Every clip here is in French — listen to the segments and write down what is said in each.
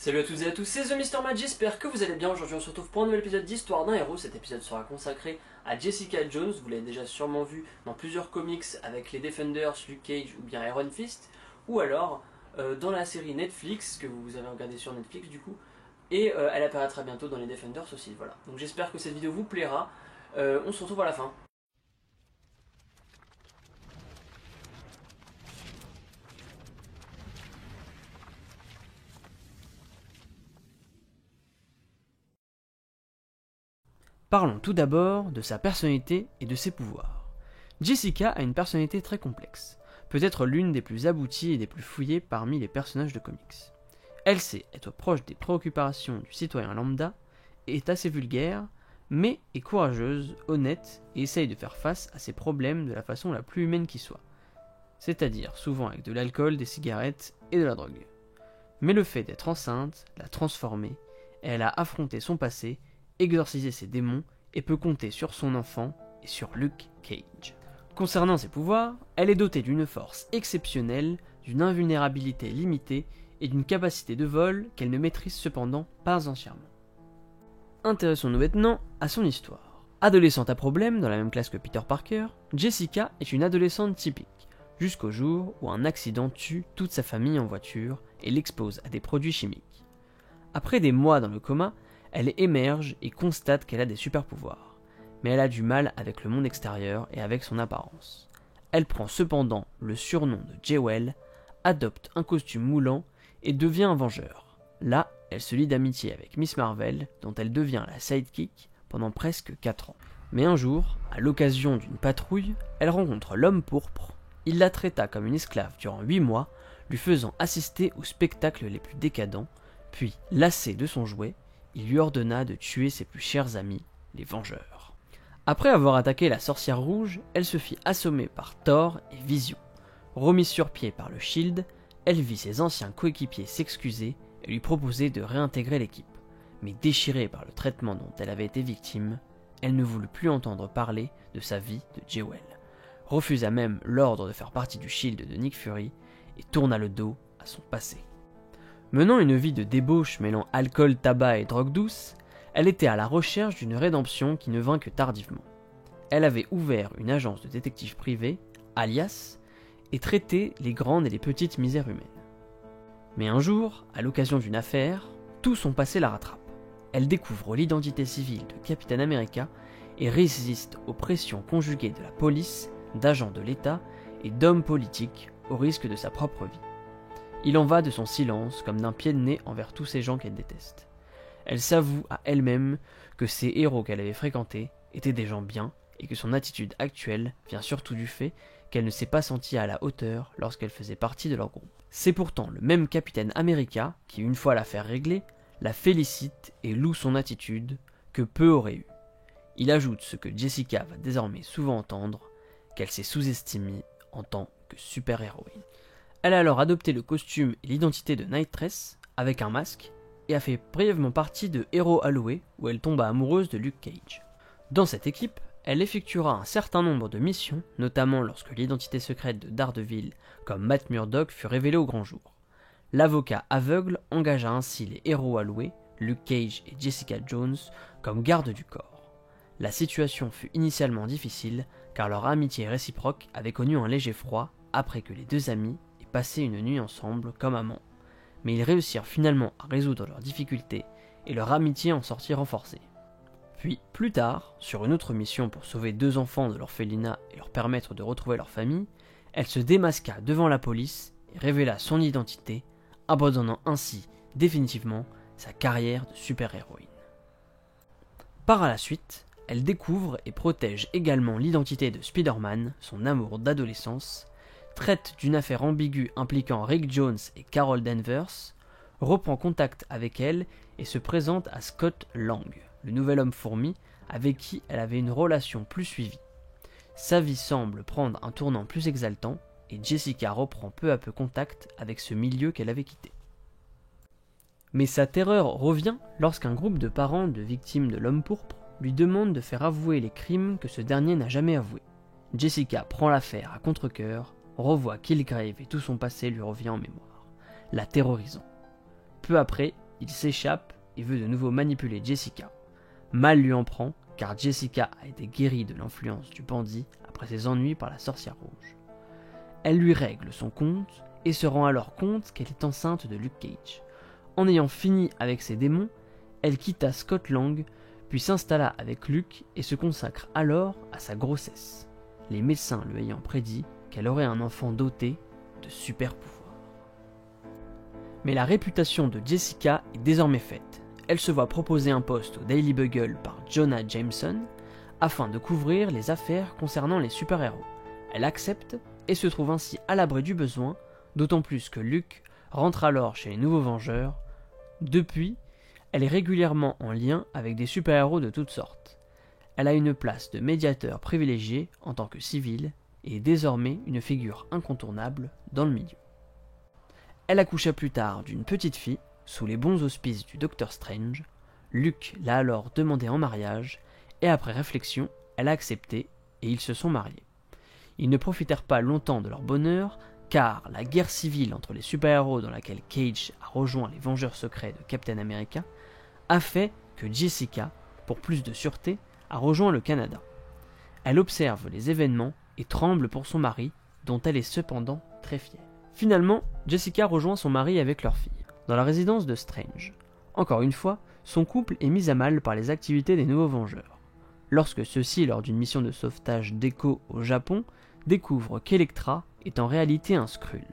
Salut à toutes et à tous, c'est The Mr. Mad, j'espère que vous allez bien. Aujourd'hui on se retrouve pour un nouvel épisode d'Histoire d'un héros. Cet épisode sera consacré à Jessica Jones. Vous l'avez déjà sûrement vu dans plusieurs comics avec les Defenders, Luke Cage ou bien Iron Fist. Ou alors dans la série Netflix que vous avez regardé sur Netflix du coup. Et elle apparaîtra bientôt dans les Defenders aussi, voilà. Donc j'espère que cette vidéo vous plaira. On se retrouve à la fin. Parlons tout d'abord de sa personnalité et de ses pouvoirs. Jessica a une personnalité très complexe, peut-être l'une des plus abouties et des plus fouillées parmi les personnages de comics. Elle sait être proche des préoccupations du citoyen lambda, est assez vulgaire, mais est courageuse, honnête et essaye de faire face à ses problèmes de la façon la plus humaine qui soit, c'est-à-dire souvent avec de l'alcool, des cigarettes et de la drogue. Mais le fait d'être enceinte l'a transformée, et elle a affronté son passé, exorcisé ses démons et peut compter sur son enfant et sur Luke Cage. Concernant ses pouvoirs, elle est dotée d'une force exceptionnelle, d'une invulnérabilité limitée et d'une capacité de vol qu'elle ne maîtrise cependant pas entièrement. Intéressons-nous maintenant à son histoire. Adolescente à problème dans la même classe que Peter Parker, Jessica est une adolescente typique, jusqu'au jour où un accident tue toute sa famille en voiture et l'expose à des produits chimiques. Après des mois dans le coma, elle émerge et constate qu'elle a des super-pouvoirs, mais elle a du mal avec le monde extérieur et avec son apparence. Elle prend cependant le surnom de Jewel, adopte un costume moulant et devient un vengeur. Là, elle se lie d'amitié avec Miss Marvel, dont elle devient la sidekick pendant presque 4 ans. Mais un jour, à l'occasion d'une patrouille, elle rencontre l'homme pourpre. Il la traita comme une esclave durant 8 mois, lui faisant assister aux spectacles les plus décadents, puis, lassé de son jouet, il lui ordonna de tuer ses plus chers amis, les Vengeurs. Après avoir attaqué la sorcière rouge, elle se fit assommer par Thor et Vision. Remise sur pied par le Shield, elle vit ses anciens coéquipiers s'excuser et lui proposer de réintégrer l'équipe. Mais déchirée par le traitement dont elle avait été victime, elle ne voulut plus entendre parler de sa vie de Jewel, refusa même l'ordre de faire partie du Shield de Nick Fury et tourna le dos à son passé. Menant une vie de débauche mêlant alcool, tabac et drogue douce, elle était à la recherche d'une rédemption qui ne vint que tardivement. Elle avait ouvert une agence de détectives privés, Alias, et traitait les grandes et les petites misères humaines. Mais un jour, à l'occasion d'une affaire, tout son passé la rattrape. Elle découvre l'identité civile de Captain America et résiste aux pressions conjuguées de la police, d'agents de l'État et d'hommes politiques au risque de sa propre vie. Il en va de son silence comme d'un pied de nez envers tous ces gens qu'elle déteste. Elle s'avoue à elle-même que ces héros qu'elle avait fréquentés étaient des gens bien et que son attitude actuelle vient surtout du fait qu'elle ne s'est pas sentie à la hauteur lorsqu'elle faisait partie de leur groupe. C'est pourtant le même Capitaine America qui, une fois l'affaire réglée, la félicite et loue son attitude que peu auraient eu. Il ajoute ce que Jessica va désormais souvent entendre, qu'elle s'est sous-estimée en tant que super-héroïne. Elle a alors adopté le costume et l'identité de Nightress avec un masque et a fait brièvement partie de Hero Halloween où elle tomba amoureuse de Luke Cage. Dans cette équipe, elle effectuera un certain nombre de missions, notamment lorsque l'identité secrète de Daredevil comme Matt Murdock fut révélée au grand jour. L'avocat aveugle engagea ainsi les Hero Halloween, Luke Cage et Jessica Jones comme gardes du corps. La situation fut initialement difficile car leur amitié réciproque avait connu un léger froid après que les deux amis passer une nuit ensemble comme amants, mais ils réussirent finalement à résoudre leurs difficultés et leur amitié en sortit renforcée. Puis, plus tard, sur une autre mission pour sauver 2 enfants de l'orphelinat et leur permettre de retrouver leur famille, elle se démasqua devant la police et révéla son identité, abandonnant ainsi définitivement sa carrière de super-héroïne. Par la suite, elle découvre et protège également l'identité de Spider-Man, son amour d'adolescence, traite d'une affaire ambiguë impliquant Rick Jones et Carol Danvers, reprend contact avec elle et se présente à Scott Lang, le nouvel homme fourmi avec qui elle avait une relation plus suivie. Sa vie semble prendre un tournant plus exaltant et Jessica reprend peu à peu contact avec ce milieu qu'elle avait quitté. Mais sa terreur revient lorsqu'un groupe de parents de victimes de l'homme pourpre lui demande de faire avouer les crimes que ce dernier n'a jamais avoués. Jessica prend l'affaire à contre-cœur, revoit Killgrave et tout son passé lui revient en mémoire, la terrorisant. Peu après, il s'échappe et veut de nouveau manipuler Jessica. Mal lui en prend, car Jessica a été guérie de l'influence du bandit après ses ennuis par la sorcière rouge. Elle lui règle son compte et se rend alors compte qu'elle est enceinte de Luke Cage. En ayant fini avec ses démons, elle quitta Scott Lang, puis s'installa avec Luke et se consacre alors à sa grossesse, les médecins lui ayant prédit qu'elle aurait un enfant doté de super pouvoirs. Mais la réputation de Jessica est désormais faite. Elle se voit proposer un poste au Daily Bugle par Jonah Jameson afin de couvrir les affaires concernant les super-héros. Elle accepte et se trouve ainsi à l'abri du besoin, d'autant plus que Luke rentre alors chez les Nouveaux Vengeurs. Depuis, elle est régulièrement en lien avec des super-héros de toutes sortes. Elle a une place de médiateur privilégié en tant que civile et est désormais une figure incontournable dans le milieu. Elle accoucha plus tard d'une petite fille, sous les bons auspices du Docteur Strange. Luke l'a alors demandé en mariage, et après réflexion, elle a accepté, et ils se sont mariés. Ils ne profitèrent pas longtemps de leur bonheur, car la guerre civile entre les super-héros dans laquelle Cage a rejoint les Vengeurs secrets de Captain America a fait que Jessica, pour plus de sûreté, a rejoint le Canada. Elle observe les événements et tremble pour son mari, dont elle est cependant très fière. Finalement, Jessica rejoint son mari avec leur fille, dans la résidence de Strange. Encore une fois, son couple est mis à mal par les activités des Nouveaux Vengeurs. Lorsque ceux-ci, lors d'une mission de sauvetage d'Echo au Japon, découvrent qu'Electra est en réalité un Skrull.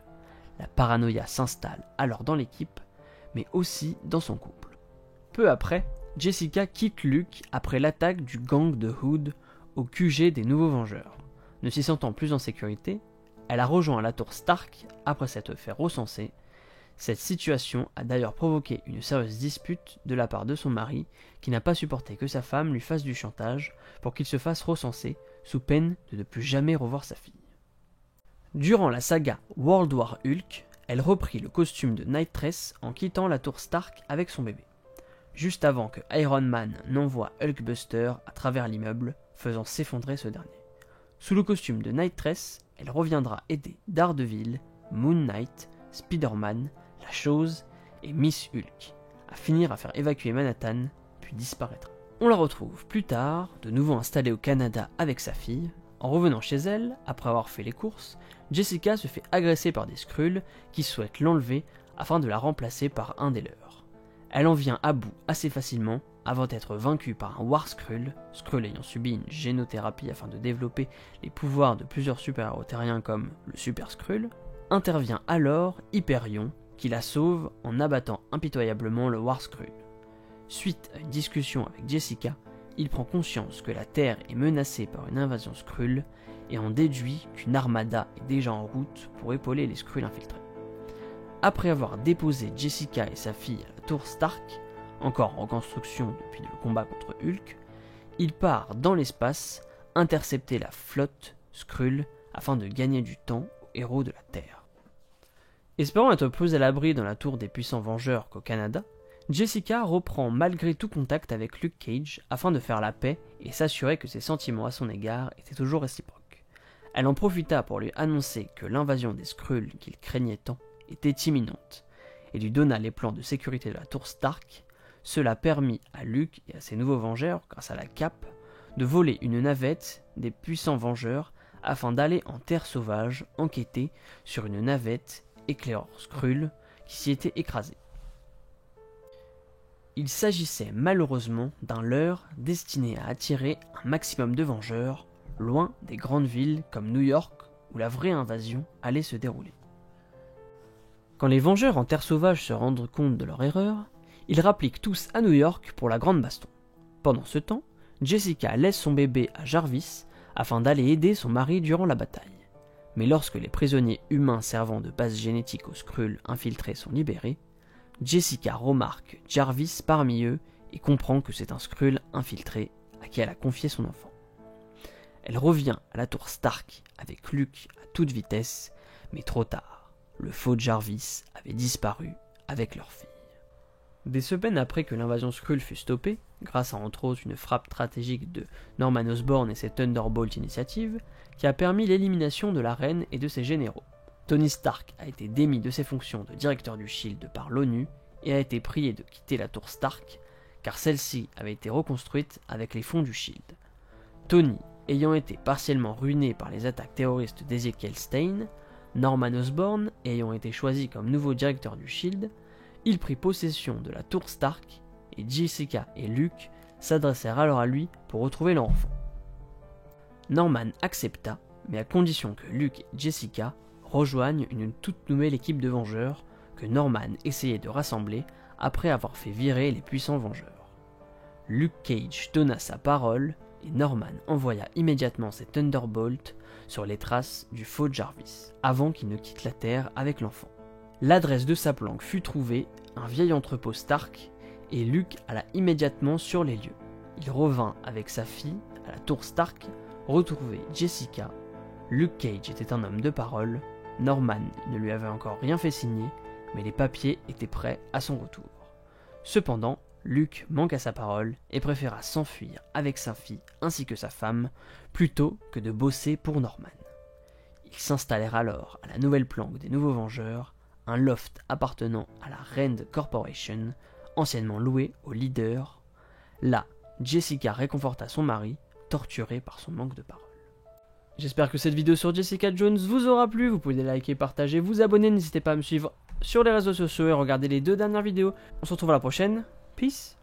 La paranoïa s'installe alors dans l'équipe, mais aussi dans son couple. Peu après, Jessica quitte Luke après l'attaque du gang de Hood au QG des Nouveaux Vengeurs. Ne s'y sentant plus en sécurité, elle a rejoint la tour Stark après s'être fait recenser. Cette situation a d'ailleurs provoqué une sérieuse dispute de la part de son mari, qui n'a pas supporté que sa femme lui fasse du chantage pour qu'il se fasse recenser, sous peine de ne plus jamais revoir sa fille. Durant la saga World War Hulk, elle reprit le costume de Nightress en quittant la tour Stark avec son bébé, juste avant que Iron Man n'envoie Hulkbuster à travers l'immeuble, faisant s'effondrer ce dernier. Sous le costume de Nightress, elle reviendra aider Daredevil, Moon Knight, Spider-Man, La Chose et Miss Hulk à finir à faire évacuer Manhattan, puis disparaîtra. On la retrouve plus tard, de nouveau installée au Canada avec sa fille. En revenant chez elle, après avoir fait les courses, Jessica se fait agresser par des Skrulls qui souhaitent l'enlever afin de la remplacer par un des leurs. Elle en vient à bout assez facilement avant d'être vaincue par un War Skrull, Skrull ayant subi une génothérapie afin de développer les pouvoirs de plusieurs super-héros terriens comme le Super Skrull. Intervient alors Hyperion qui la sauve en abattant impitoyablement le War Skrull. Suite à une discussion avec Jessica, il prend conscience que la Terre est menacée par une invasion Skrull et en déduit qu'une armada est déjà en route pour épauler les Skrulls infiltrés. Après avoir déposé Jessica et sa fille à la tour Stark, encore en reconstruction depuis le combat contre Hulk, il part dans l'espace intercepter la flotte Skrull afin de gagner du temps aux héros de la Terre. Espérant être plus à l'abri dans la tour des puissants Vengeurs qu'au Canada, Jessica reprend malgré tout contact avec Luke Cage afin de faire la paix et s'assurer que ses sentiments à son égard étaient toujours réciproques. Elle en profita pour lui annoncer que l'invasion des Skrulls qu'il craignait tant était imminente, et lui donna les plans de sécurité de la tour Stark. Cela permit à Luke et à ses nouveaux Vengeurs, grâce à la cape, de voler une navette des puissants Vengeurs afin d'aller en terre sauvage enquêter sur une navette éclaireur Skrull qui s'y était écrasée. Il s'agissait malheureusement d'un leurre destiné à attirer un maximum de Vengeurs loin des grandes villes comme New York où la vraie invasion allait se dérouler. Quand les Vengeurs en terre sauvage se rendent compte de leur erreur, ils rappliquent tous à New York pour la grande baston. Pendant ce temps, Jessica laisse son bébé à Jarvis afin d'aller aider son mari durant la bataille. Mais lorsque les prisonniers humains servant de base génétique aux Skrulls infiltrés sont libérés, Jessica remarque Jarvis parmi eux et comprend que c'est un Skrull infiltré à qui elle a confié son enfant. Elle revient à la tour Stark avec Luke à toute vitesse, mais trop tard. Le faux Jarvis avait disparu avec leur fille. Des semaines après que l'invasion Skrull fut stoppée, grâce à entre autres une frappe stratégique de Norman Osborn et ses Thunderbolt Initiative, qui a permis l'élimination de la reine et de ses généraux, Tony Stark a été démis de ses fonctions de directeur du SHIELD par l'ONU et a été prié de quitter la tour Stark, car celle-ci avait été reconstruite avec les fonds du Shield. Tony, ayant été partiellement ruiné par les attaques terroristes d'Ezekiel Stane, Norman Osborn ayant été choisi comme nouveau directeur du Shield, il prit possession de la tour Stark et Jessica et Luke s'adressèrent alors à lui pour retrouver leur enfant. Norman accepta, mais à condition que Luke et Jessica rejoignent une toute nouvelle équipe de Vengeurs que Norman essayait de rassembler après avoir fait virer les puissants Vengeurs. Luke Cage donna sa parole et Norman envoya immédiatement ses Thunderbolts sur les traces du faux Jarvis, avant qu'il ne quitte la Terre avec l'enfant. L'adresse de sa planque fut trouvée, un vieil entrepôt Stark, et Luke alla immédiatement sur les lieux. Il revint avec sa fille à la tour Stark, retrouver Jessica. Luke Cage était un homme de parole, Norman ne lui avait encore rien fait signer, mais les papiers étaient prêts à son retour. Cependant, Luke manqua sa parole et préféra s'enfuir avec sa fille ainsi que sa femme, plutôt que de bosser pour Norman. Ils s'installèrent alors à la nouvelle planque des Nouveaux Vengeurs, un loft appartenant à la Rand Corporation, anciennement loué au leader. Là, Jessica réconforta son mari, torturé par son manque de parole. J'espère que cette vidéo sur Jessica Jones vous aura plu, vous pouvez liker, partager, vous abonner, n'hésitez pas à me suivre sur les réseaux sociaux et regarder les 2 dernières vidéos. On se retrouve à la prochaine, peace.